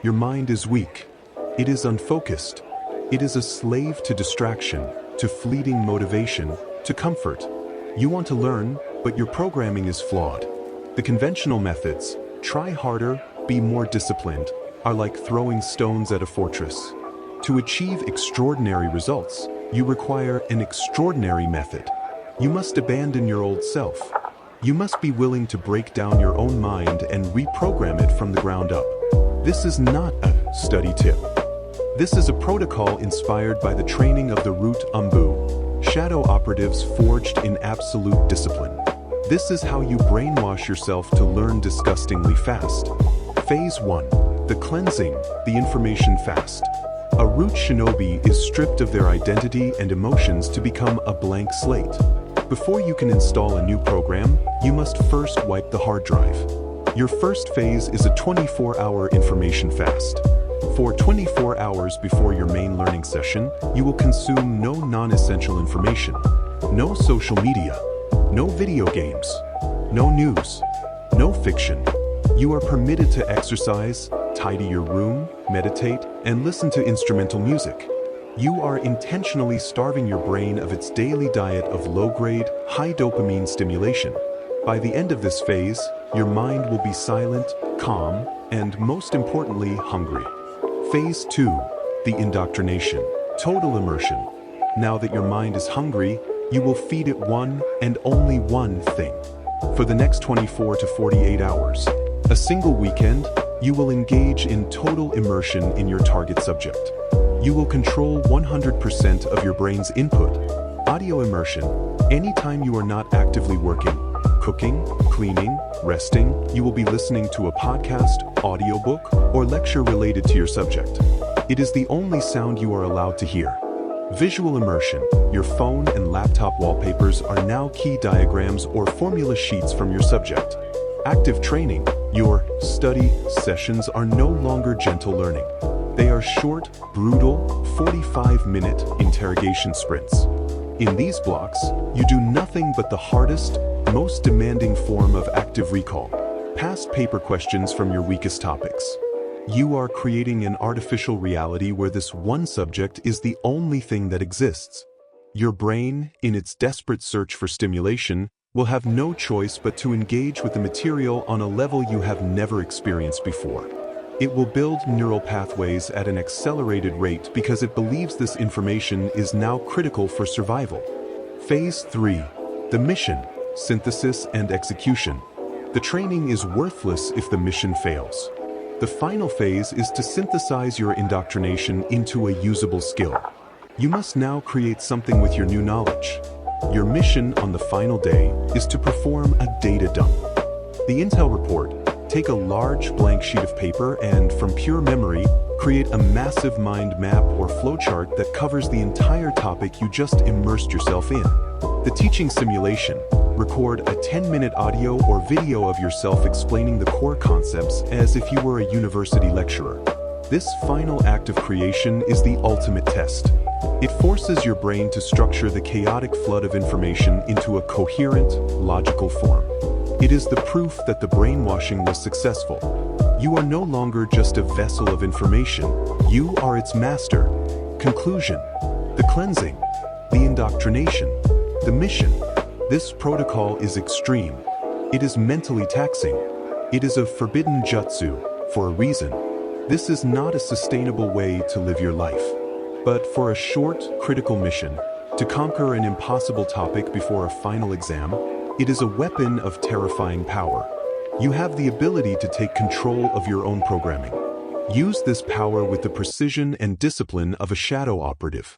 Your mind is weak. It is unfocused. It is a slave to distraction, to fleeting motivation, to comfort. You want to learn, but your programming is flawed. The conventional methods, try harder, be more disciplined, are like throwing stones at a fortress. To achieve extraordinary results, you require an extraordinary method. You must abandon your old self. You must be willing to break down your own mind and reprogram it from the ground up. This is not a study tip. This is a protocol inspired by the training of the root Anbu, shadow operatives forged in absolute discipline. This is how you brainwash yourself to learn disgustingly fast. Phase 1. The cleansing, the information fast. A root shinobi is stripped of their identity and emotions to become a blank slate. Before you can install a new program, you must first wipe the hard drive. Your first phase is a 24-hour information fast. For 24 hours before your main learning session, you will consume no non-essential information. No social media, no video games, no news, no fiction. You are permitted to exercise, tidy your room, meditate, and listen to instrumental music. You are intentionally starving your brain of its daily diet of low-grade, high-dopamine stimulation. By the end of this phase, your mind will be silent, calm, and most importantly, hungry. Phase 2. The indoctrination, total immersion. Now that your mind is hungry, you will feed it one and only one thing. For the next 24 to 48 hours, a single weekend, you will engage in total immersion in your target subject. You will control 100% of your brain's input. Audio immersion. Anytime you are not actively working, cooking, cleaning, resting, you will be listening to a podcast, audiobook, or lecture related to your subject. It is the only sound you are allowed to hear. Visual immersion. Your phone and laptop wallpapers are now key diagrams or formula sheets from your subject. Active training. Your study sessions are no longer gentle learning. They are short, brutal, 45-minute interrogation sprints. In these blocks, you do nothing but the hardest, most demanding form of active recall. Past paper questions from your weakest topics. You are creating an artificial reality where this one subject is the only thing that exists. Your brain, in its desperate search for stimulation, will have no choice but to engage with the material on a level you have never experienced before. It will build neural pathways at an accelerated rate because it believes this information is now critical for survival. Phase 3. The mission, synthesis and execution. The training is worthless if the mission fails. The final phase is to synthesize your indoctrination into a usable skill. You must now create something with your new knowledge. Your mission on the final day is to perform a data dump. The Intel report. Take a large blank sheet of paper and, from pure memory, create a massive mind map or flowchart that covers the entire topic you just immersed yourself in. The teaching simulation. Record a 10-minute audio or video of yourself explaining the core concepts as if you were a university lecturer. This final act of creation is the ultimate test. It forces your brain to structure the chaotic flood of information into a coherent, logical form. It is the proof that the brainwashing was successful. You are no longer just a vessel of information, you are its master. Conclusion. The cleansing. The indoctrination. The mission. This protocol is extreme. It is mentally taxing. It is a forbidden jutsu, for a reason. This is not a sustainable way to live your life. But for a short, critical mission, to conquer an impossible topic before a final exam, it is a weapon of terrifying power. You have the ability to take control of your own programming. Use this power with the precision and discipline of a shadow operative.